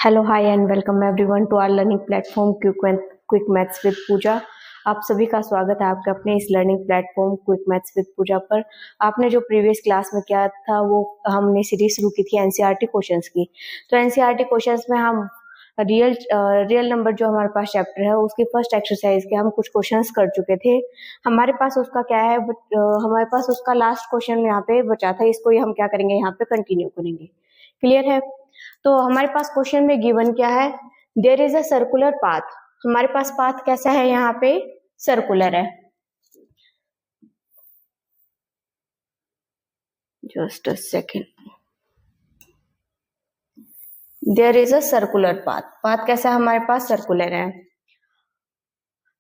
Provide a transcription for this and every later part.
Hello hi and welcome everyone to our learning platform quick maths with Pooja. आप सभी का स्वागत है आपके अपने इस learning platform quick maths with Pooja पर। आपने जो प्रीवियस क्लास में किया था वो हमने सीरीज शुरू की थी एनसीईआरटी क्वेश्चंस की। तो एनसीईआरटी क्वेश्चंस में हम रियल नंबर जो हमारे पास चैप्टर है उसकी फर्स्ट एक्सरसाइज के हम कुछ क्वेश्चंस कर चुके थे। हमारे पास उसका क्या है हमारे पास उसका लास्ट क्वेश्चन यहाँ पे बचा था, इसको ही हम क्या करेंगे यहाँ पे कंटिन्यू करेंगे। क्लियर है? तो हमारे पास क्वेश्चन में गिवन क्या है, there is a circular path. हमारे पास पाथ कैसा है, यहाँ पे सर्कुलर है। Just a second, there is a circular path. Path कैसा है हमारे पास, सर्कुलर है।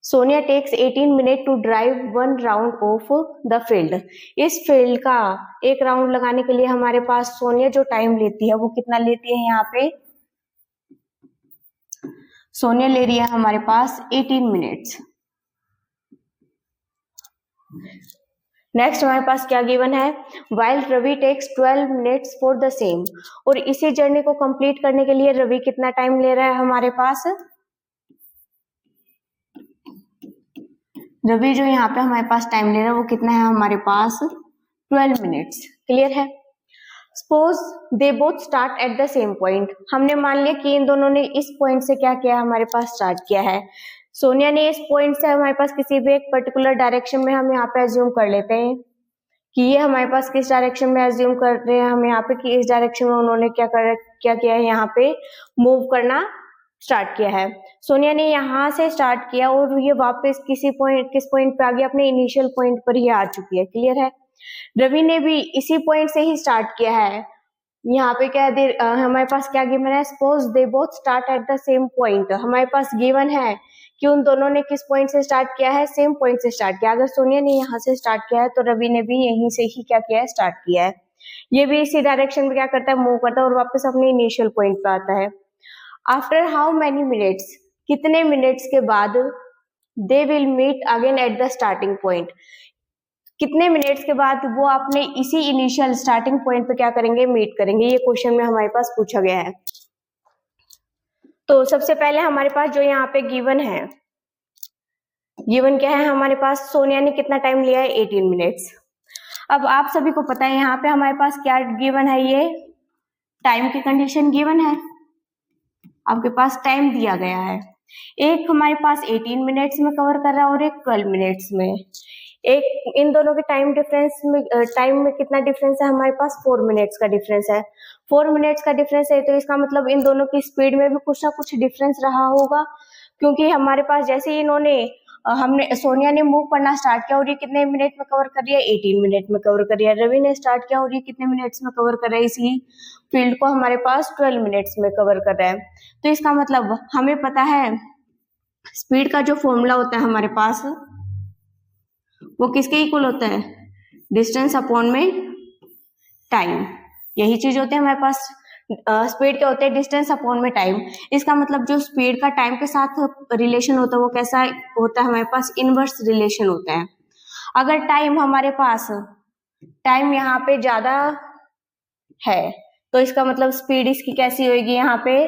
Sonia takes 18 minute to drive 1 round of the field. इस फील्ड का एक राउंड लगाने के लिए हमारे पास सोनिया जो टाइम लेती है वो कितना लेती है, यहाँ पे सोनिया ले रही है हमारे पास 18 मिनट्स। नेक्स्ट हमारे पास क्या गिवन है, while Ravi takes 12 minutes for the same. और इसी जर्नी को कंप्लीट करने के लिए रवि कितना टाइम ले रहा है हमारे पास, रवि जो यहाँ पे हमारे पास टाइम ले रहा है वो कितना है हमारे पास 12 मिनट्स। क्लियर है? Suppose they both start at the same point. हमने मान लिया कि इन दोनों ने इस पॉइंट से क्या किया, हमारे पास स्टार्ट किया है। सोनिया ने इस पॉइंट से हमारे पास किसी भी एक पर्टिकुलर डायरेक्शन में हम यहाँ पे एज्यूम कर लेते हैं कि ये हमारे पास किस डायरेक्शन में एज्यूम कर रहे हैं हम यहाँ पे कि इस डायरेक्शन में उन्होंने क्या किया है, यहाँ पे मूव करना स्टार्ट किया है। सोनिया ने यहाँ से स्टार्ट किया और ये वापस किस पॉइंट पे आ गया, अपने इनिशियल पॉइंट पर ही आ चुकी है। क्लियर है? रवि ने भी इसी पॉइंट से ही स्टार्ट किया है। यहाँ पे क्या हमारे पास क्या गिवन है, suppose they both start at the same point. हमारे पास गिवन है कि उन दोनों ने किस पॉइंट से स्टार्ट किया है, सेम पॉइंट से स्टार्ट किया। अगर सोनिया ने यहाँ से स्टार्ट किया है तो रवि ने भी यहीं से ही क्या किया है, स्टार्ट किया है। ये भी इसी डायरेक्शन में क्या करता है, मूव करता है और वापस अपने इनिशियल पॉइंट पे आता है। आफ्टर हाउ मेनी मिनट्स, कितने मिनट्स के बाद, they will meet again at the starting point. कितने मिनट्स के बाद वो अपने इसी इनिशियल स्टार्टिंग पॉइंट पे क्या करेंगे, मीट करेंगे। ये क्वेश्चन में हमारे पास पूछा गया है। तो सबसे पहले हमारे पास जो यहाँ पे गिवन है, गिवन क्या है हमारे पास, सोनिया ने कितना टाइम लिया है, 18 मिनट्स। अब आप सभी को पता है यहाँ पे हमारे पास क्या गिवन है, ये टाइम की कंडीशन गिवन है। आपके पास टाइम दिया गया है, एक हमारे पास 18 मिनट्स में कवर कर रहा है और एक 12 मिनट्स में। एक इन दोनों के टाइम में कितना डिफरेंस है हमारे पास, 4 मिनट्स का डिफरेंस है। 4 मिनट्स का डिफरेंस है तो इसका मतलब इन दोनों की स्पीड में भी कुछ ना कुछ डिफरेंस रहा होगा, क्योंकि हमारे पास जैसे ही हमने सोनिया ने मूव करना स्टार्ट किया और ये कितने मिनट में कवर कर रही है, 18 मिनट में कवर कर रही है। रवि ने स्टार्ट किया और ये कितने मिनट्स में कवर कर रहा है, इसी फील्ड को हमारे पास 12 मिनट्स में कवर कर रहा है। तो इसका मतलब हमें पता है स्पीड का जो फॉर्मूला होता है हमारे पास वो किसके इक्वल होता है, डिस्टेंस अपॉन में टाइम। यही चीज होते हैं हमारे पास, स्पीड के होते हैं डिस्टेंस अपॉन में टाइम। इसका मतलब जो स्पीड का टाइम के साथ रिलेशन होता है वो कैसा होता है, हमारे पास इनवर्स रिलेशन होता है। अगर टाइम यहाँ पे ज्यादा है तो इसका मतलब स्पीड इसकी कैसी होगी, यहाँ पे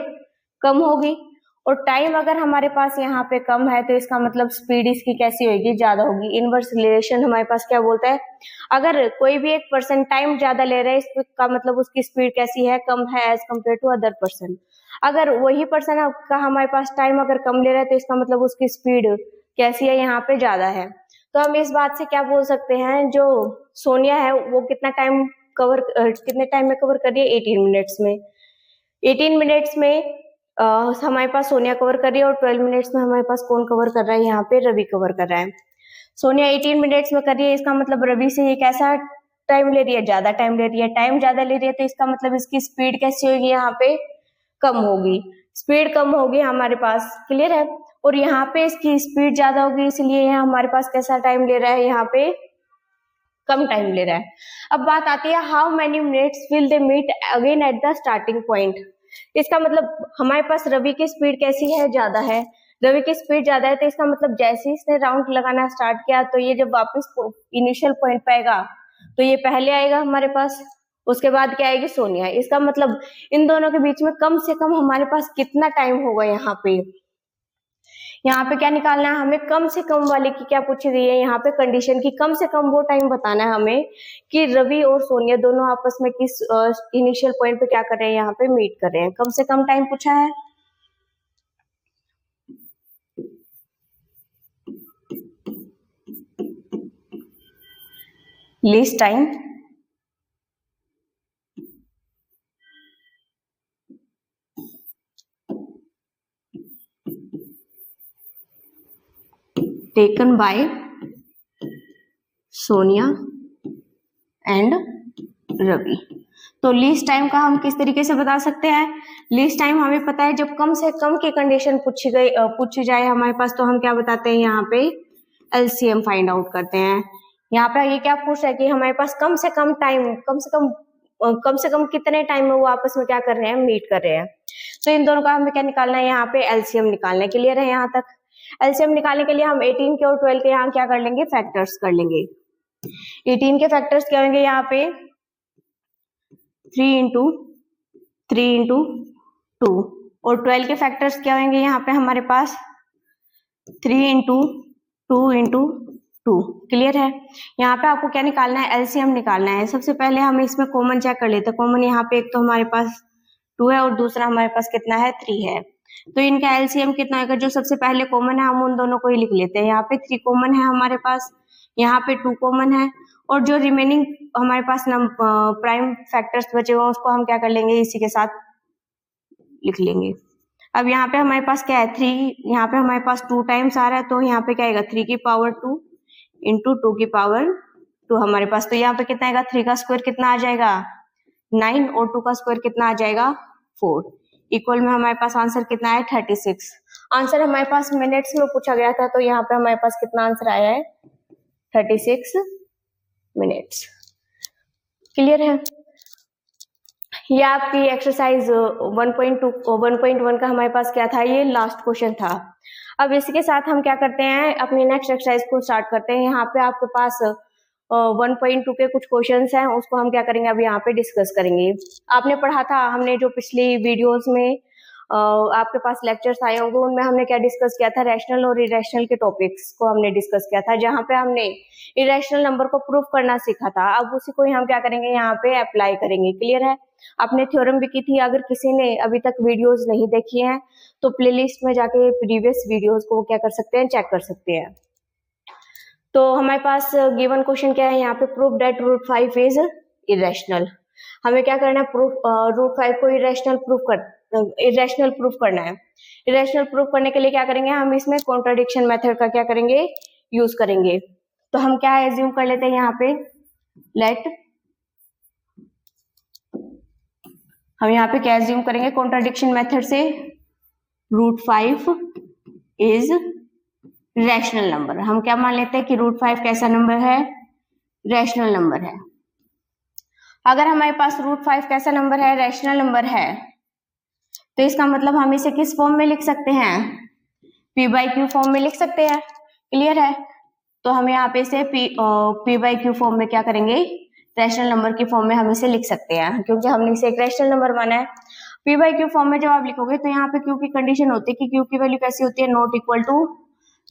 कम होगी। और टाइम अगर हमारे पास यहाँ पे कम है तो इसका मतलब स्पीड इसकी कैसी होगी, ज्यादा होगी। इनवर्स रिलेशन हमारे पास क्या बोलता है, अगर कोई भी एक पर्सन टाइम ज्यादा ले रहा है इसका मतलब उसकी स्पीड कैसी है, कम है as compare to other person. अगर वही पर्सन का हमारे पास टाइम अगर कम ले रहा है तो इसका मतलब उसकी स्पीड कैसी है, यहाँ पे ज्यादा है। तो हम इस बात से क्या बोल सकते हैं, जो सोनिया है वो कितने टाइम में कवर कर रही है, 18 मिनट्स में। 18 मिनट्स में हमारे पास सोनिया कवर कर रही है और 12 मिनट्स में हमारे पास कौन कवर कर रहा है, यहाँ पे रवि कवर कर रहा है। सोनिया 18 मिनट्स में कर रही है, इसका मतलब रवि से ये कैसा टाइम ले रही है, ज्यादा टाइम ले रही है। टाइम ज्यादा ले रही है तो इसका मतलब इसकी स्पीड कैसी होगी, यहाँ पे कम होगी। स्पीड कम होगी हमारे पास। क्लियर है? और यहाँ पे इसकी स्पीड ज्यादा होगी इसलिए यहाँ हमारे पास कैसा टाइम ले रहा है, यहाँ पे कम टाइम ले रहा है। अब बात आती है how many minutes will they meet again at the starting point. इसका मतलब हमारे पास रवि की स्पीड कैसी है, ज्यादा है। रवि की स्पीड ज्यादा है तो इसका मतलब जैसे ही इसने राउंड लगाना स्टार्ट किया तो ये जब वापस इनिशियल पॉइंट पे आएगा तो ये पहले आएगा हमारे पास उसके बाद क्या आएगी सोनिया। इसका मतलब इन दोनों के बीच में कम से कम हमारे पास कितना टाइम होगा। यहाँ पे क्या निकालना है हमें, कम से कम वाले की क्या पूछी गई है यहाँ पे कंडीशन की, कम से कम वो टाइम बताना है हमें कि रवि और सोनिया दोनों आपस में किस इनिशियल पॉइंट पे क्या कर रहे हैं, यहाँ पे मीट कर रहे हैं। कम से कम टाइम पूछा है। Least time taken by Sonia and Ravi. तो लीस्ट टाइम का हम किस तरीके से बता सकते हैं, लीस्ट टाइम हमें पता है जब कम से कम की कंडीशन पूछी जाए हमारे पास, तो हम क्या बताते हैं यहाँ पे एलसीएम फाइंड आउट करते हैं। यहाँ पे ये क्या पूछ रहा है कि हमारे पास कम से कम टाइम, कम से कम कितने टाइम में वो आपस में क्या कर रहे हैं, मीट कर रहे हैं। तो इन दोनों का हमें क्या निकालना है, यहाँ पे एलसीएम निकालना है। क्लियर है यहाँ तक। एलसीएम निकालने के लिए हम 18 के और 12 के यहाँ क्या कर लेंगे, फैक्टर्स कर लेंगे। 18 के फैक्टर्स क्या होंगे यहाँ पे 3 इंटू 3 इंटू 2, और 12 के फैक्टर्स क्या होंगे यहाँ पे हमारे पास 3 इंटू 2 इंटू 2। क्लियर है। यहाँ पे आपको क्या निकालना है, एलसीएम निकालना है। सबसे पहले हम इसमें कॉमन चेक कर लेते हैं। कॉमन यहाँ पे एक तो हमारे पास 2 है और दूसरा हमारे पास कितना है, 3 है। तो इनका एलसीएम कितना होगा, जो सबसे पहले कॉमन है हम उन दोनों को ही लिख लेते हैं। यहाँ पे 3 कॉमन है हमारे पास, यहाँ पे 2 कॉमन है, और जो रिमेनिंग हमारे पास प्राइम फैक्टर्स बचे हुए उसको हम क्या कर लेंगे, इसी के साथ लिख लेंगे। अब यहाँ पे हमारे पास क्या है 3, यहाँ पे हमारे पास 2 टाइम्स आ रहा है, तो यहाँ पे क्या आएगा 3 की पावर 2 इंटू 2 की पावर 2 हमारे पास। तो यहाँ पे कितना आएगा, 3 का स्क्वायर कितना आ जाएगा 9, और 2 का स्क्वायर कितना आ जाएगा 4। इक्वल में हमारे पास आंसर कितना है 36। आंसर हमारे पास मिनट्स में पूछा गया था, तो यहाँ पे हमारे पास कितना आंसर आया है 36 मिनट्स। क्लियर है। ये आपकी एक्सरसाइज 1.1 का हमारे पास क्या था, ये लास्ट क्वेश्चन था। अब इसी के साथ हम क्या करते हैं, अपनी नेक्स्ट एक्सरसाइज को स्टार्ट करते हैं। यहाँ पे आपके पास 1.2 के कुछ क्वेश्चंस हैं, उसको हम क्या करेंगे, अब यहाँ पे डिस्कस करेंगे। आपने पढ़ा था, हमने जो पिछली वीडियोस में आपके पास लेक्चर्स आए होंगे, उनमें हमने क्या डिस्कस किया था, रैशनल और इरेशनल के टॉपिक्स को हमने डिस्कस किया था, जहाँ पे हमने इरेशनल नंबर को प्रूफ करना सीखा था। अब उसी को ही हम क्या करेंगे, यहाँ पे अप्लाई करेंगे। क्लियर है। आपने थ्योरम भी की थी। अगर किसी ने अभी तक वीडियोस नहीं देखी हैं तो प्लेलिस्ट में जाके प्रीवियस वीडियोस को क्या कर सकते हैं, चेक कर सकते हैं। तो हमारे पास गिवन क्वेश्चन क्या है यहाँ पे, proof that root 5 is irrational. हमें क्या करना है, प्रूफ रूट 5 को इरेशनल प्रूफ करना है। इरेशनल प्रूफ करने के लिए क्या करेंगे, हम इसमें कॉन्ट्राडिक्शन मेथड का क्या करेंगे, यूज करेंगे। तो हम क्या एज्यूम कर लेते हैं यहाँ पे, हम यहाँ पे क्या एज्यूम करेंगे, कॉन्ट्राडिक्शन मेथड से रूट 5 इज रैशनल नंबर। हम क्या मान लेते हैं कि रूट 5 कैसा नंबर है, रैशनल नंबर है। अगर हमारे पास रूट 5 कैसा नंबर है, रैशनल नंबर है, तो इसका मतलब हम इसे किस फॉर्म में लिख सकते हैं, p/q फॉर्म में लिख सकते हैं। क्लियर है। तो हम यहाँ पे से p/q फॉर्म में क्या करेंगे, रैशनल नंबर की फॉर्म में हम इसे लिख सकते हैं, क्योंकि हमने इसे एक रैशनल नंबर माना है। p/q फॉर्म में जब आप लिखोगे तो यहाँ पे q की कंडीशन होती है कि q की वैल्यू कैसी होती है, नॉट इक्वल टू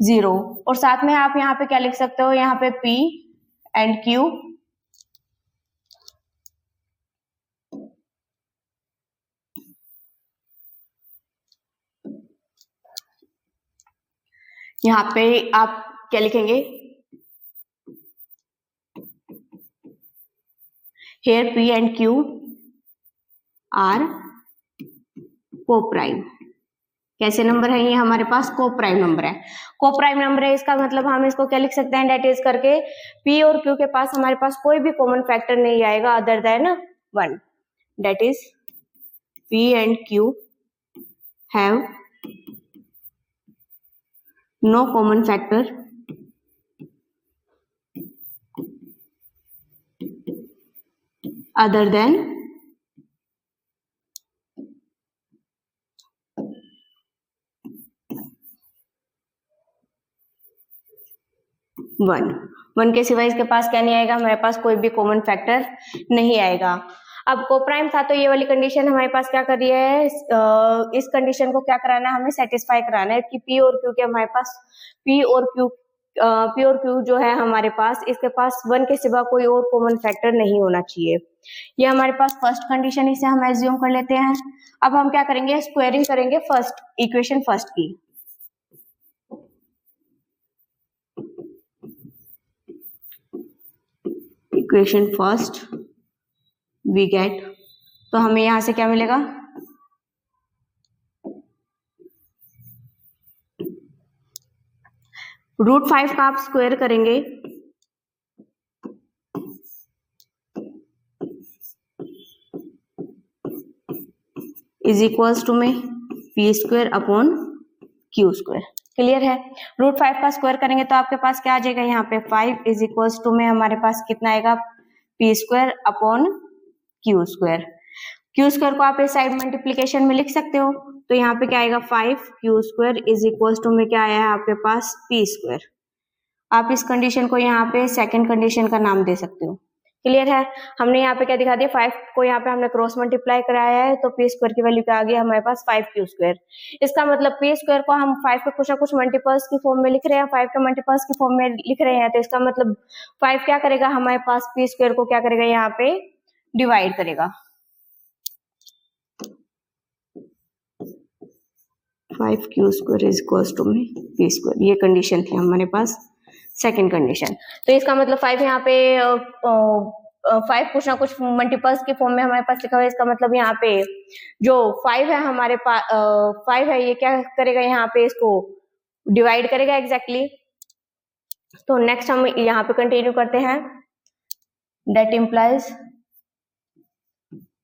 0, और साथ में आप यहाँ पे क्या लिख सकते हो, यहाँ पे p एंड q यहाँ पे आप क्या लिखेंगे, here p and q are co-prime। कैसे नंबर है ये, हमारे पास को-प्राइम नंबर है। को-प्राइम नंबर है, इसका मतलब हम इसको क्या लिख सकते हैं, डेट इज करके p और q के पास हमारे पास कोई भी कॉमन फैक्टर नहीं आएगा other than 1। That is p and q have no common factor other than 1। 1 के सिवाय इसके पास क्या नहीं आएगा, हमारे पास कोई भी कॉमन फैक्टर नहीं आएगा। अब कोप्राइम था तो ये वाली कंडीशन हमारे पास क्या कर रही है, इस कंडीशन को क्या कराना है, हमें सेटिस्फाई कराना है कि पी और क्यू के हमारे पास पी और क्यू जो है हमारे पास, इसके पास 1 के सिवा कोई और कॉमन फैक्टर नहीं होना चाहिए। ये हमारे पास फर्स्ट कंडीशन, इसे हम एज्यूम कर लेते हैं। अब हम क्या करेंगे, स्क्वायरिंग करेंगे फर्स्ट इक्वेशन फर्स्ट की। इक्वेशन फर्स्ट वी गेट, तो हमें यहां से क्या मिलेगा, √5 का आप स्क्वायर करेंगे इज इक्वल्स टू में p square upon Q square. Clear है। √5 का स्क्वायर करेंगे तो आपके पास क्या आ जाएगा, यहाँ पे 5 इज इक्वल्स टू में हमारे पास कितना आएगा, P square upon Q square. Q square को आप इस साइड मल्टीप्लीकेशन में लिख सकते हो, तो यहाँ पे क्या आएगा, 5 q square is equals to में क्या आया है आपके पास, पी स्क्वायर। आप इस कंडीशन को यहाँ पे सेकंड कंडीशन का नाम दे सकते हो। क्लियर है। हमने यहाँ पे क्या दिखा दिया, 5 को यहाँ पे हमने क्रॉस मल्टीप्लाई कराया है, तो पी स्क्वायर की वैल्यू क्या आ गई हमारे पास, 5 क्यू स्क्वायर। इसका मतलब पी स्क्वायर को हम 5 के कुछ ना कुछ मल्टीपल्स की फॉर्म में लिख रहे हैं, 5 के मल्टीपल्स की फॉर्म में लिख रहे हैं, तो इसका मतलब 5 क्या करेगा हमारे पास, पी स्क्वायर को क्या करेगा, यहाँ पे डिवाइड करेगा। 5 q square is equals to में पी स्क्वायर, ये कंडीशन थी हमारे पास सेकेंड कंडीशन। तो इसका मतलब 5 यहाँ पे 5 कुछ ना कुछ मल्टीपल्स की फॉर्म में हमारे पास लिखा हुआ है, इसका मतलब यहाँ पे जो 5 है हमारे पास 5 है, ये क्या करेगा, यहाँ पे इसको डिवाइड करेगा एग्जैक्टली। तो नेक्स्ट हम यहाँ पे कंटिन्यू करते हैं, that implies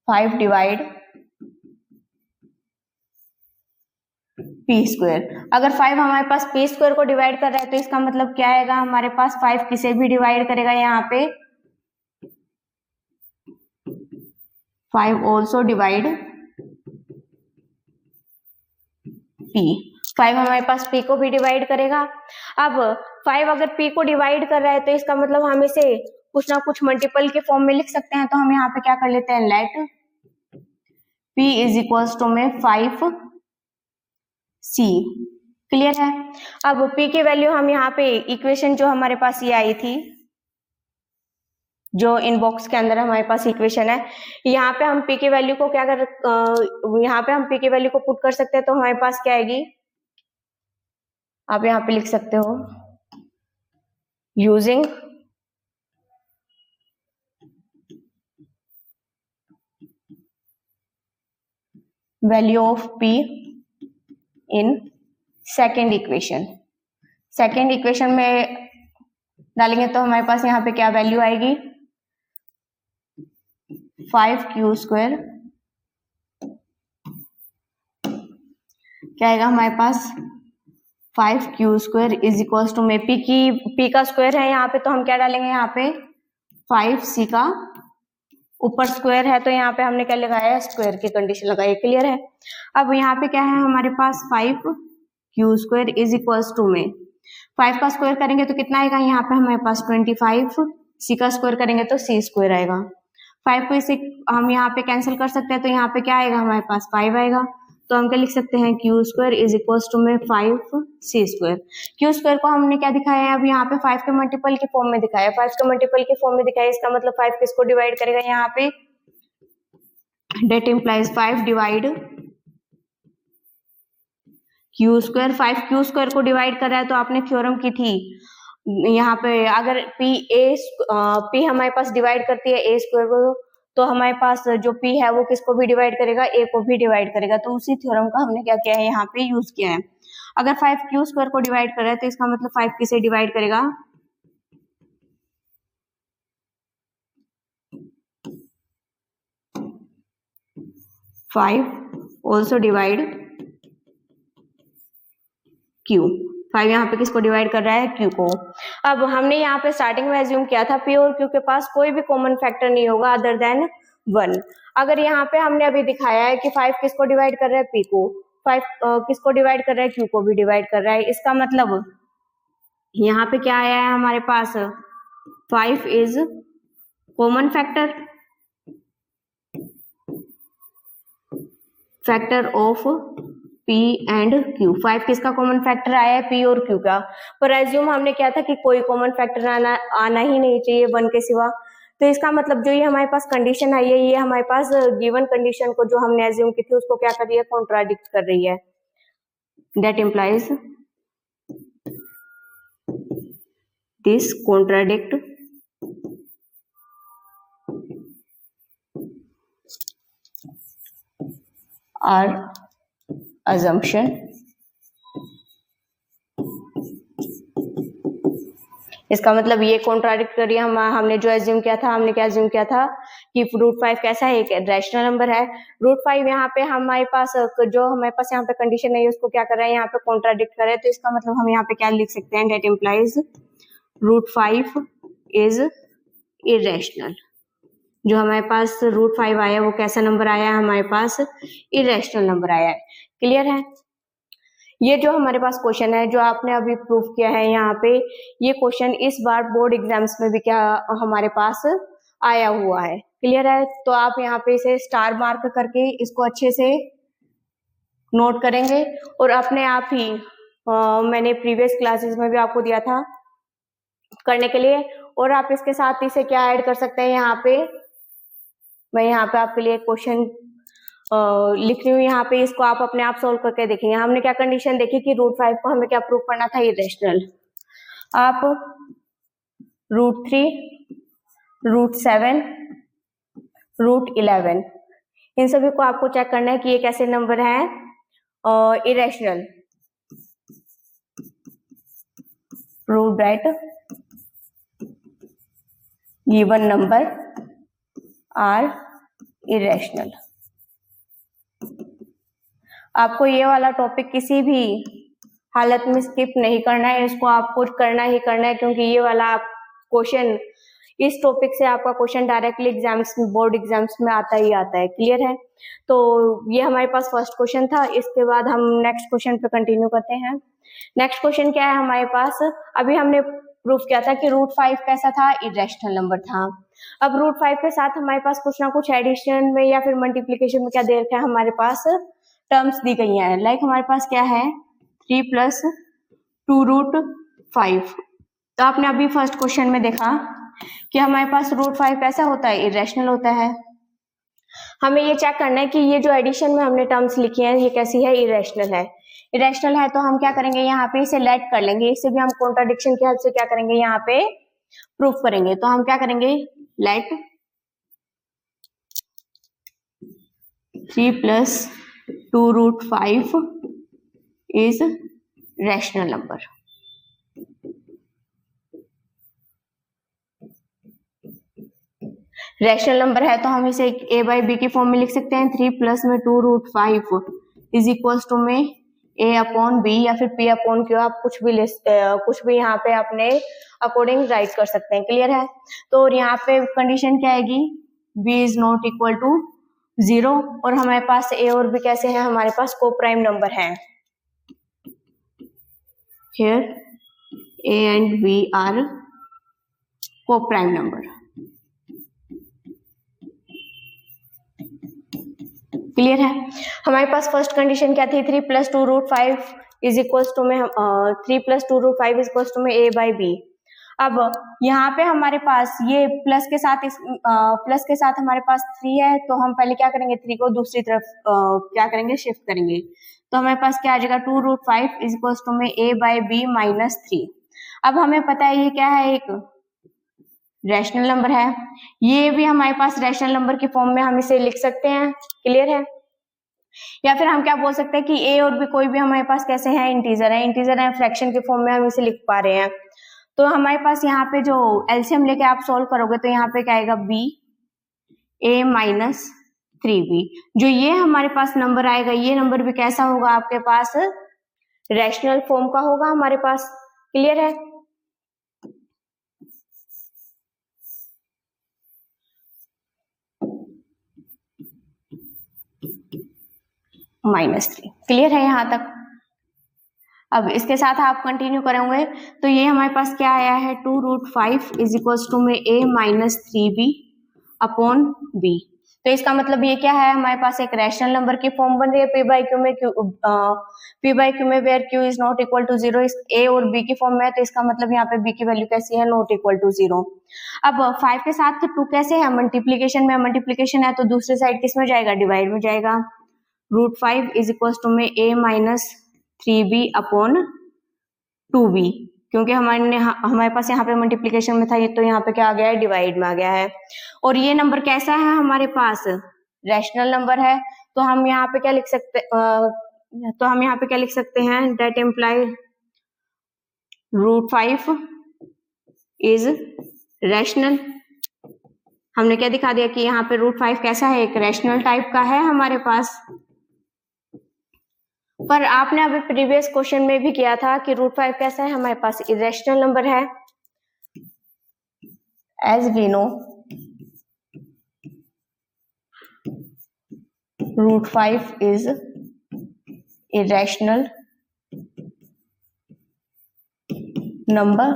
5 divide P square. अगर 5 हमारे पास पी स्क्वायर को डिवाइड कर रहा है तो इसका मतलब क्या आएगा हमारे पास, 5 किसे भी डिवाइड करेगा, यहाँ पे 5 ऑल्सो डिवाइड पी। 5 हमारे पास पी को भी डिवाइड करेगा। अब 5 अगर पी को डिवाइड कर रहा है तो इसका मतलब हम इसे कुछ ना कुछ मल्टीपल के फॉर्म में लिख सकते हैं, तो हम यहाँ पे क्या कर लेते हैं, let p is equals to में 5 सी। क्लियर है। अब p की वैल्यू हम यहाँ पे इक्वेशन जो हमारे पास ये आई थी, जो इन बॉक्स के अंदर हमारे पास इक्वेशन है, यहाँ पे हम p की वैल्यू को क्या कर यहाँ पे हम p की वैल्यू को पुट कर सकते हैं, तो हमारे पास क्या आएगी, आप यहाँ पे लिख सकते हो, using value of p in second equation. Second equation में डालेंगे तो हमारे पास यहाँ पे क्या वैल्यू आएगी, 5 क्यू स्क्वायर, क्या आएगा हमारे पास, 5 q square is equals to में p का स्क्वायर है यहाँ पे, तो हम क्या डालेंगे यहाँ पे 5 सी का ऊपर स्क्वायर है, तो यहाँ पे हमने क्या लगाया है, स्क्वायर की कंडीशन लगाई। क्लियर है। अब यहाँ पे क्या है हमारे पास, 5 q square is equals to में 5 का स्क्वायर करेंगे तो कितना आएगा, यहाँ पे हमारे पास 25, सी का स्क्वायर करेंगे तो सी स्क्वायर आएगा। 5 को इसे हम यहाँ पे कैंसिल कर सकते हैं, तो यहाँ पे क्या आएगा हमारे पास, 5 आएगा। तो हम क्या लिख सकते हैं, q square is equals to में 5 सी स्क्वायर। क्यू स्क्वायर को हमने क्या दिखाया है, अब यहाँ पे 5 के मल्टीपल के फॉर्म में दिखाया, 5 के मल्टीपल के फॉर्म में दिखाया, इसका मतलब 5 किसको डिवाइड करेगा यहाँ पे, date implies 5 divide Q square. 5 q square को डिवाइड कर रहा है, तो आपने थ्योरम की थी यहाँ पे, अगर p हमारे पास डिवाइड करती है a स्क्वायर को, तो हमारे पास जो p है वो किसको भी डिवाइड करेगा, a को भी डिवाइड करेगा। तो उसी थ्योरम का हमने क्या किया है, यहाँ पे यूज किया है। अगर 5 क्यू स्क्वायर को डिवाइड कर रहा है तो इसका मतलब 5 किसे डिवाइड करेगा, 5 ऑल्सो डिवाइड क्यू। 5 यहाँ पे किसको डिवाइड कर रहा है, क्यू को। अब हमने यहाँ पे स्टार्टिंग में एज्यूम किया था p और q के पास कोई भी कॉमन फैक्टर नहीं होगा अदर देन 1। अगर यहाँ पे हमने अभी दिखाया है कि 5 किसको डिवाइड कर रहा है, p को, 5 किसको डिवाइड कर रहा है, q को भी डिवाइड कर रहा है। इसका मतलब यहाँ पे क्या आया है हमारे पास, 5 is common factor. Factor of P and Q। 5 किसका कॉमन फैक्टर आया है? P और Q का। पर एज्यूम हमने क्या था कि कोई कॉमन फैक्टर आना ही नहीं चाहिए 1 के सिवा। तो इसका मतलब जो ये हमारे पास कंडीशन आई है, ये हमारे पास गिवन कंडीशन को जो हमने एज्यूम की थी उसको क्या कर रही है? कॉन्ट्राडिक्ट कर रही है। That implies this contradict our assumption इसका मतलब ये कॉन्ट्राडिक्ट कर रही है हमने जो एज्यूम किया था। हमने क्या एज्यूम किया था कि √5 कैसा है? एक रैशनल नंबर है। √5 यहाँ पे हमारे पास जो हमारे पास यहाँ पे कंडीशन है उसको क्या कर रहा है? यहाँ पे कॉन्ट्राडिक्ट कर रहा है। तो इसका मतलब हम यहाँ पे क्या लिख सकते हैं? Date implies √5 is irrational. जो हमारे पास √5 आया वो कैसा नंबर आया है? हमारे पास इरेशनल नंबर आया है। क्लियर है? ये जो हमारे पास क्वेश्चन है जो आपने अभी प्रूफ किया है यहाँ पे, ये क्वेश्चन इस बार बोर्ड एग्जाम्स में भी क्या हमारे पास आया हुआ है। क्लियर है? तो आप यहाँ पे इसे स्टार मार्क करके इसको अच्छे से नोट करेंगे और अपने आप ही मैंने प्रीवियस क्लासेस में भी आपको दिया था करने के लिए। और आप इसके साथ इसे क्या ऐड कर सकते हैं? यहाँ पे मैं यहाँ पे आपके लिए क्वेश्चन लिख रही हूँ। यहाँ पे इसको आप अपने आप सोल्व करके देखेंगे। हमने क्या कंडीशन देखी कि √5 को हमें क्या प्रूव करना था? इरेशनल। आप √3, √7, √11 इन सभी को आपको चेक करना है कि ये कैसे नंबर है irrational. Prove that given number are irrational. आपको ये वाला टॉपिक किसी भी हालत में स्किप नहीं करना है, इसको आपको करना ही करना है, क्योंकि ये वाला आप क्वेश्चन इस टॉपिक से आपका क्वेश्चन डायरेक्टली एग्जाम्स में बोर्ड एग्जाम्स में आता ही आता है। क्लियर है? तो ये हमारे पास फर्स्ट क्वेश्चन था। इसके बाद हम नेक्स्ट क्वेश्चन पे कंटिन्यू करते हैं। नेक्स्ट क्वेश्चन क्या है हमारे पास? अभी हमने प्रूफ किया था कि √5 कैसा था? इरेशनल नंबर था। अब √5 के साथ हमारे पास कुछ ना कुछ एडिशन में या फिर मल्टीप्लीकेशन में क्या दे रखा है? हमारे पास टर्म्स दी गई हैं। लाइक हमारे पास क्या है? 3 + 2√5। तो आपने अभी फर्स्ट क्वेश्चन में देखा कि हमारे पास √5 कैसा होता है? इरेशनल होता है। हमें ये चेक करना है कि ये जो एडिशन में हमने टर्म्स लिखी हैं ये कैसी है? इरेशनल है। इरेशनल है तो हम क्या करेंगे? यहाँ पे इसे लेट कर लेंगे। इससे भी हम कॉन्ट्राडिक्शन की हेल्प से क्या करेंगे? यहाँ पे प्रूफ करेंगे। तो हम क्या करेंगे? Let 3 + 2√5 is rational number. Rational number है तो हम इसे a/b की फॉर्म में लिख सकते हैं। 3 + 2√5 इज इक्वल्स टू में a/b या फिर p/q। आप कुछ भी यहाँ पे अपने अकॉर्डिंग राइट कर सकते हैं। क्लियर है? तो यहाँ पे कंडीशन क्या आएगी? b is not equal to 0 और हमारे पास a और b कैसे हैं? हमारे पास को प्राइम नंबर है। Here a and b are co-prime number। Clear है? हमारे पास फर्स्ट कंडीशन क्या थी? 3 + 2√5 इज इक्वल्स टू में 3 + 2√5 इज इक्वल्स टू में a/b। अब यहाँ पे हमारे पास ये प्लस के साथ हमारे पास 3 है, तो हम पहले क्या करेंगे? 3 को दूसरी तरफ क्या करेंगे? शिफ्ट करेंगे। तो हमारे पास क्या आ जाएगा? 2√5 इज इक्वल्स टू में a/b - 3। अब हमें पता है ये क्या है? एक रैशनल नंबर है। ये भी हमारे पास रैशनल नंबर की फॉर्म में हम इसे लिख सकते हैं। क्लियर है? या फिर हम क्या बोल सकते हैं कि a और b कोई भी हमारे पास कैसे हैं? इंटीजर है। इंटीजर है, फ्रैक्शन के फॉर्म में हम इसे लिख पा रहे हैं। तो हमारे पास यहाँ पे जो एलसीएम लेके आप सॉल्व करोगे तो यहाँ पे क्या आएगा? b a - 3b। जो ये हमारे पास नंबर आएगा, ये नंबर भी कैसा होगा? आपके पास रैशनल फॉर्म का होगा हमारे पास। क्लियर है? -3। क्लियर है यहाँ तक? अब इसके साथ आप कंटिन्यू करेंगे तो ये हमारे पास क्या आया है? 2√5 इज इक्वल्स टू में a - 3b/b। तो इसका मतलब ये क्या है, हमारे पास एक रैशनल नंबर की फॉर्म बन रही है p बाई क्यू में where q is not equal to 0 a और b की फॉर्म में है, तो इसका मतलब यहाँ पे b की वैल्यू कैसी है, नॉट इक्वल टू 0। अब 5 के साथ 2 कैसे है, मल्टीप्लीकेशन में, मल्टीप्लीकेशन है तो दूसरी साइड किस में जाएगा, डिवाइड में जाएगा। √5 इज इक्वल टू में a minus 3b upon 2b, क्योंकि हमारे पास यहाँ पे मल्टीप्लीकेशन में था, ये तो यहाँ पे क्या आ गया है, डिवाइड में आ गया है। और ये नंबर कैसा है हमारे पास, रैशनल नंबर है, तो हम यहाँ पे क्या लिख सकते हैं, दैट इम्प्लाई √5 इज रैशनल। हमने क्या दिखा दिया कि यहाँ पे √5 कैसा है, एक रैशनल टाइप का है हमारे पास। पर आपने अभी प्रीवियस क्वेश्चन में भी किया था कि √5 कैसा है, हमारे पास इरेशनल नंबर है। As we know √5 is irrational number.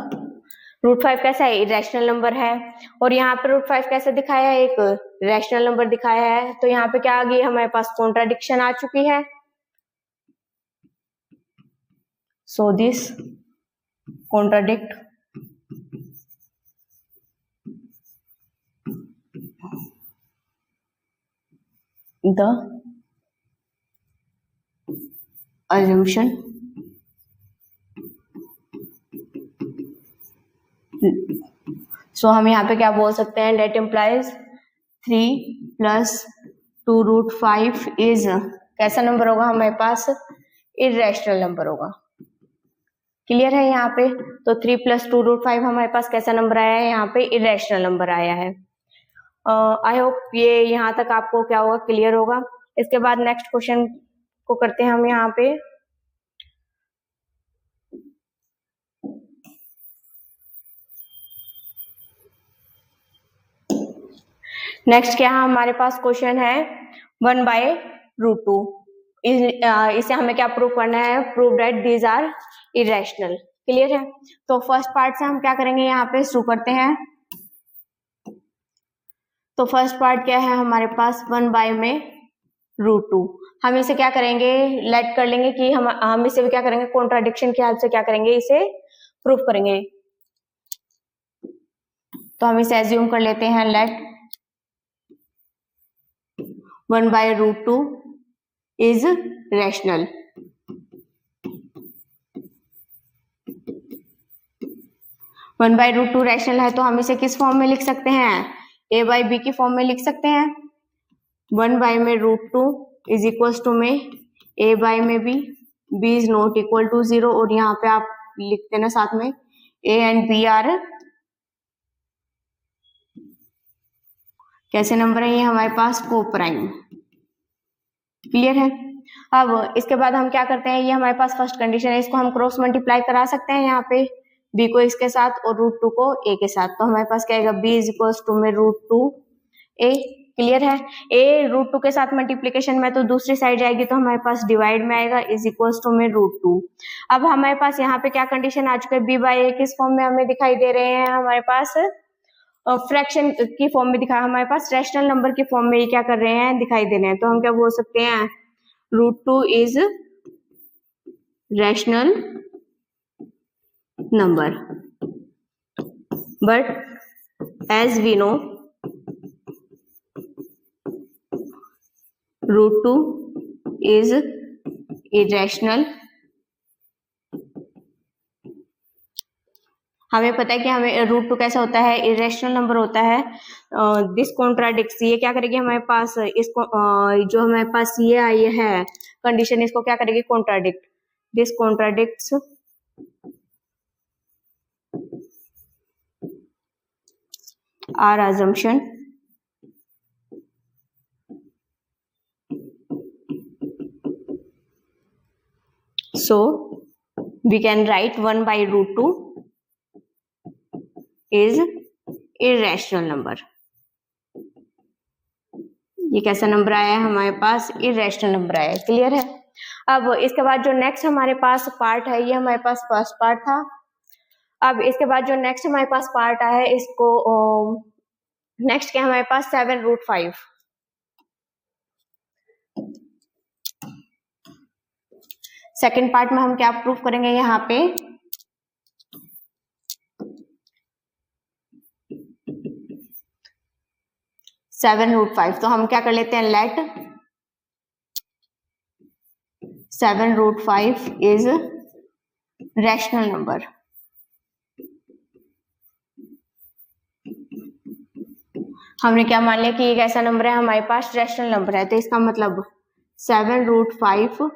√5 कैसा है, इरेशनल नंबर है। और यहाँ पे √5 कैसे दिखाया है, एक रैशनल नंबर दिखाया है, तो यहाँ पे क्या आ गई, हमारे पास कॉन्ट्राडिक्शन आ चुकी है। So this contradict the assumption so हम यहाँ पे क्या बोल सकते हैं, that implies 3 plus 2√5 is कैसा नंबर होगा हमारे पास, इरेशनल नंबर होगा। क्लियर है यहाँ पे, तो 3 plus 2√5 हमारे पास कैसा नंबर आया है, यहाँ पे इरेशनल नंबर आया है। आई होप ये यहाँ तक आपको क्या होगा, क्लियर होगा। इसके बाद नेक्स्ट क्वेश्चन को करते हैं हम यहाँ पे। नेक्स्ट क्या हमारे पास क्वेश्चन है 1/√2। इसे हमें क्या प्रूव करना है, prove that these are irrational. Clear है, तो फर्स्ट पार्ट से हम क्या करेंगे, यहाँ पे शुरू करते हैं। तो फर्स्ट पार्ट क्या है हमारे पास, 1/√2। हम इसे क्या करेंगे, लेट कर लेंगे कि हम इसे भी क्या करेंगे, कॉन्ट्राडिक्शन की हेल्प से क्या करेंगे, इसे प्रूफ करेंगे। तो हम इसे एज्यूम कर लेते हैं, let 1/√2 is rational. One by root two rational है, तो हम इसे किस फॉर्म में लिख सकते हैं, a/b की फॉर्म में लिख सकते हैं। 1/√2 में √2 इज इक्वल टू में a/b में b is not equal to 0, और यहाँ पे आप लिख देना साथ में a एंड b आर कैसे नंबर है, ये हमारे पास को-प्राइम। क्लियर है। अब इसके बाद हम क्या करते हैं, ये हमारे पास फर्स्ट कंडीशन है, इसको हम क्रॉस मल्टीप्लाई करा सकते हैं यहाँ पे, b को इसके साथ और √2 को a के साथ। तो हमारे पास क्या आएगा, b इज इक्वल टू में √2a। क्लियर है, a √2 के साथ मल्टीप्लीकेशन में तो दूसरी साइड जाएगी, तो हमारे पास डिवाइड में आएगा, इज इक्वल टू में √2। अब हमारे पास यहाँ पे क्या कंडीशन आ चुका है, b/a किस फॉर्म में हमें दिखाई दे रहे हैं, हमारे पास फ्रैक्शन की फॉर्म में दिखा, हमारे पास रैशनल नंबर की फॉर्म में ये क्या कर रहे हैं, दिखाई दे रहे हैं। तो हम क्या बोल सकते हैं, √2 is rational number, but as we know √2 is irrational। हमें पता है कि हमें √2 कैसा होता है, इरेशनल नंबर होता है। दिस कॉन्ट्राडिक्ट्स, ये क्या करेगी हमारे पास, इसको जो हमारे पास ये आई है कंडीशन, इसको क्या करेगी, contradict. This contradicts our assumption so we can write 1/√2 is irrational number। ये कैसा नंबर आया है हमारे पास, इरेशनल नंबर आया है। क्लियर है। अब इसके बाद जो नेक्स्ट हमारे पास पार्ट है, ये हमारे पास फर्स्ट पार्ट था। अब इसके बाद जो नेक्स्ट हमारे पास पार्ट आया है, इसको नेक्स्ट क्या हमारे पास 7√5। सेकेंड पार्ट में हम क्या प्रूफ करेंगे यहाँ पे, (7√5). तो हम क्या कर लेते हैं, लेट 7√5 इज रैशनल नंबर। हमने क्या मान लिया कि एक ऐसा नंबर है हमारे पास रैशनल नंबर है, तो इसका मतलब 7√5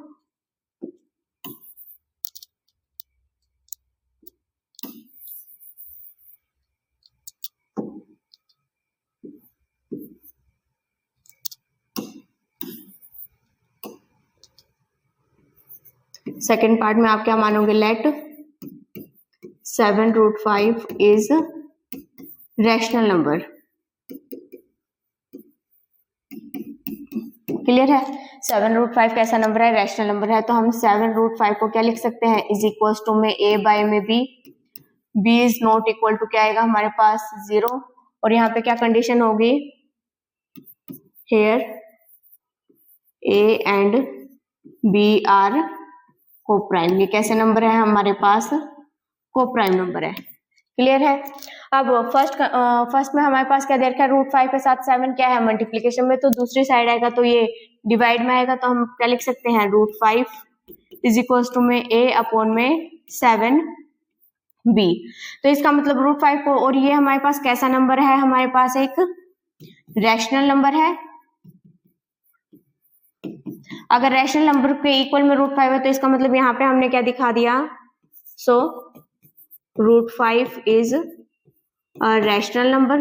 सेकेंड पार्ट में आप क्या मानोगे, let 7√5 is rational number. Clear है, 7√5 कैसा नंबर है, रैशनल नंबर है। तो हम 7√5 को क्या लिख सकते हैं, इज इक्वल टू में a बाय में b, b is not equal to क्या आएगा हमारे पास 0, और यहाँ पे क्या कंडीशन होगी, here a and b are coprime. ये कैसे नंबर है हमारे पास, कोप्राइम नंबर है। क्लियर है। अब फर्स्ट में हमारे पास क्या दे रखा है, √5 के साथ 7 क्या है, मल्टीप्लीकेशन में, तो दूसरी साइड आएगा तो ये डिवाइड में आएगा, तो हम क्या लिख सकते हैं, √5 इज इक्वल टू में a अपॉन में 7b। तो इसका मतलब √5 को, और ये हमारे पास कैसा नंबर है, हमारे पास एक रैशनल नंबर है। अगर रैशनल नंबर के इक्वल में √5 है तो इसका मतलब यहाँ पे हमने क्या दिखा दिया, सो √5 इज अ रैशनल नंबर।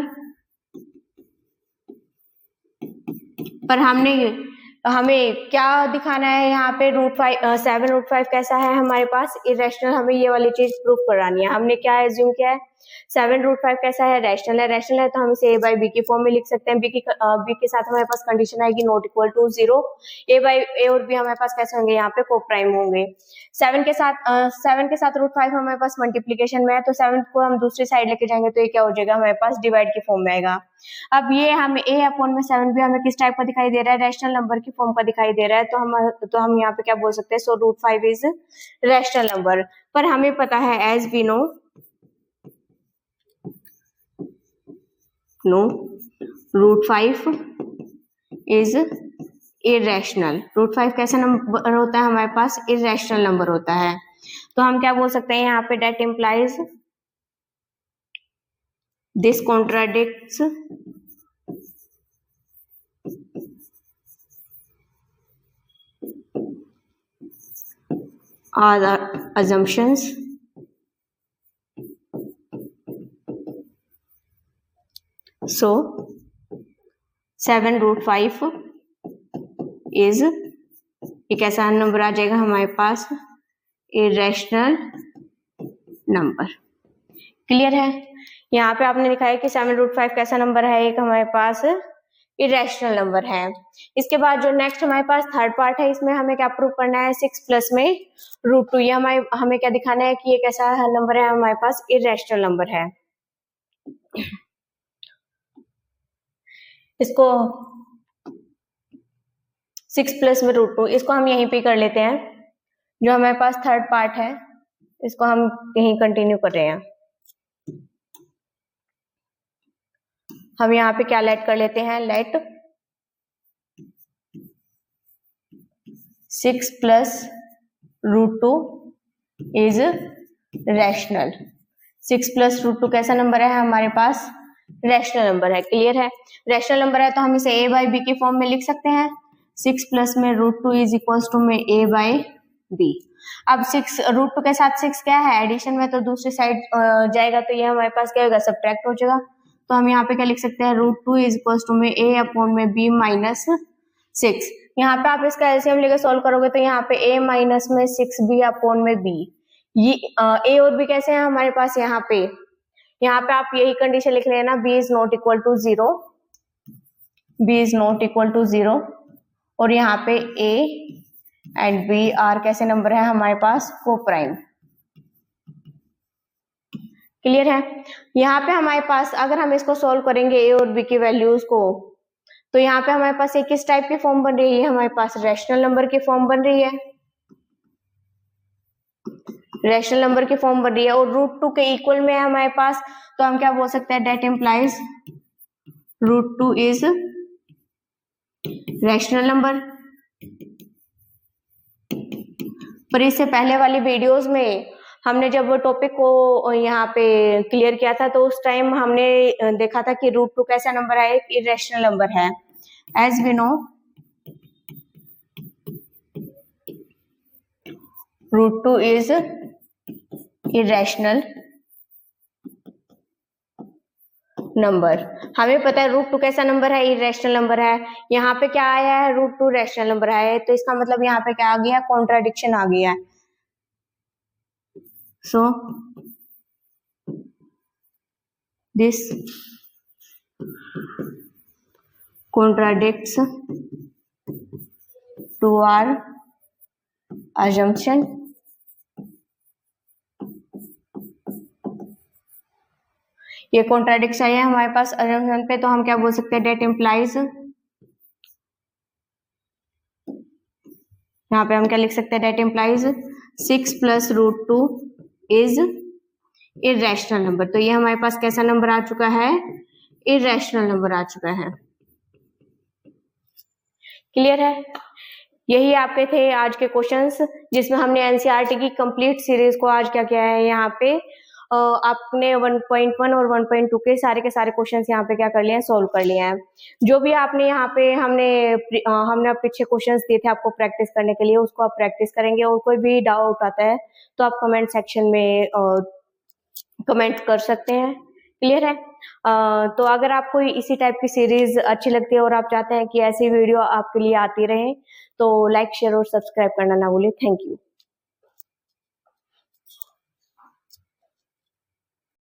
पर हमें क्या दिखाना है यहाँ पे, √5 कैसा है हमारे पास, इरेशनल। हमें ये वाली चीज प्रूफ करानी है। हमने क्या एज्यूम किया है, 7√5 कैसा है, रैशनल है। रैशनल है तो हम इसे a बाई बी की फॉर्म में लिख सकते हैं। b के साथ हमारे पास कंडीशन आएगी नॉट इक्वल टू 0। a और b हमारे पास कैसे होंगे, यहाँ पे कोप्राइम होंगे। 7 के साथ √5 हमारे पास मल्टीप्लीकेशन में है, तो 7 को हम दूसरी साइड लेके जाएंगे तो ये क्या हो जाएगा, हमारे पास डिवाइड की फॉर्म में आएगा। अब ये हमें a अपॉन में 7 भी हमें किस टाइप का दिखाई दे रहा है, रैशनल नंबर की फॉर्म का दिखाई दे रहा है। तो हम यहाँ पे क्या बोल सकते हैं, सो √5 इज रैशनल नंबर। पर हमें पता है, as we know √5 is irrational. √5 कैसा नंबर होता है हमारे पास, इरेशनल नंबर होता है। तो हम क्या बोल सकते हैं यहाँ पे, date implies this contradicts are the assumptions so 7√5 is एक ऐसा नंबर आ जाएगा हमारे पास, इरेशनल नंबर। क्लियर है। यहाँ पे आपने लिखा है कि 7√5 कैसा नंबर है, एक हमारे पास इरेशनल नंबर है। इसके बाद जो नेक्स्ट हमारे पास थर्ड पार्ट है, इसमें हमें क्या प्रूव करना है, 6 प्लस में √2। ये हमें क्या दिखाना है कि ये कैसा नंबर है, हमारे पास इरेशनल नंबर है। इसको 6 प्लस में √2, इसको हम यहीं पे कर लेते हैं। जो हमारे पास थर्ड पार्ट है इसको हम यहीं कंटिन्यू कर रहे हैं। हम यहाँ पे क्या लेट कर लेते हैं, let 6 plus √2 is rational. 6 plus √2 कैसा नंबर है हमारे पास, रैशनल नंबर है। क्लियर है। रैशनल नंबर है तो हम इसे a बाई बी की फॉर्म में लिख सकते हैं। 6 प्लस में √2 इज इक्वल टू में a बाई बी। अब √2 के साथ 6 क्या है, एडिशन में, तो दूसरी साइड जाएगा तो ये हमारे पास क्या होगा, सब्ट्रैक्ट हो जाएगा। तो हम यहाँ पे क्या लिख सकते हैं, √2 इज इक्वल टू में a अपॉन में b माइनस 6। यहाँ पे आप इसका एलसीएम लेकर सॉल्व करोगे तो यहाँ पे a माइनस में 6b अपॉन में b। ये a और b कैसे हैं हमारे पास, यहाँ पे आप यही कंडीशन लिख लेना, b is not equal to 0, b is not equal to 0, और यहाँ पे a एंड b आर कैसे नंबर है हमारे पास, कोप्राइम। क्लियर है। यहाँ पे हमारे पास अगर हम इसको सॉल्व करेंगे a और b की वैल्यूज को, तो यहाँ पे हमारे पास एक किस टाइप की फॉर्म बन रही है, हमारे पास रैशनल नंबर की फॉर्म बन रही है। रैशनल नंबर की फॉर्म बन रही है और रूट 2 के इक्वल में है हमारे पास, तो हम क्या बोल सकते हैं, that implies root 2 is rational number. पर इससे पहले वाली वीडियोस में हमने जब टॉपिक को यहाँ पे क्लियर किया था तो उस टाइम हमने देखा था कि रूट 2 कैसा नंबर है, एक इरेशनल नंबर है। As we know root 2 is irrational number. हमें पता है रूट 2 कैसा नंबर है, इरेशनल नंबर है। यहाँ पे क्या आया है, रूट 2 रैशनल नंबर है, तो इसका मतलब यहाँ पे क्या आ गया, कॉन्ट्राडिक्शन आ गया। So this contradicts to our assumption ये कॉन्ट्राडिक्शन है हमारे पास assumption पे, तो हम क्या बोल सकते हैं, डेट इम्प्लाइज, यहाँ पे हम क्या लिख सकते हैं, date implies 6 + √2 is irrational number. तो ये हमारे पास कैसा नंबर आ चुका है, इरेशनल नंबर आ चुका है। क्लियर है? यही आपके थे आज के क्वेश्चंस, जिसमें हमने एनसीईआरटी की कंप्लीट सीरीज को आज क्या किया है, यहाँ पे आपने 1.1 और 1.2 के सारे क्वेश्चंस यहाँ पे क्या कर लिए हैं, सोल्व कर लिए हैं। जो भी आपने यहाँ पे हमने पीछे क्वेश्चंस दिए थे आपको प्रैक्टिस करने के लिए, उसको आप प्रैक्टिस करेंगे और कोई भी डाउट आता है तो आप कमेंट सेक्शन में कमेंट कर सकते हैं। क्लियर है? तो अगर आपको इसी टाइप की सीरीज अच्छी लगती है और आप चाहते हैं कि ऐसी वीडियो आपके लिए आती रहे, तो लाइक शेयर और सब्सक्राइब करना ना भूलें। Thank you.